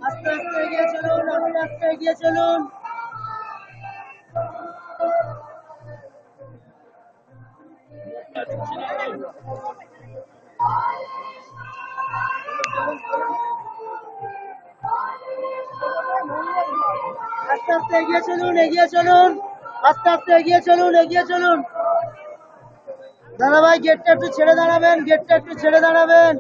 আস্তে আস্তে এগিয়ে চলুন, আস্তে আস্তে এগিয়ে চলুন। আস্তে আস্তে এগিয়ে চলুন, এগিয়ে চলুন, আস্তে আস্তে এগিয়ে চলুন, এগিয়ে চলুন। দাদা ভাই গেটটা একটু ছেড়ে দাঁড়াবেন, গেটটা একটু ছেড়ে দাঁড়াবেন।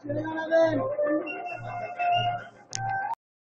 ছেড়ে দাঁড়াবেন।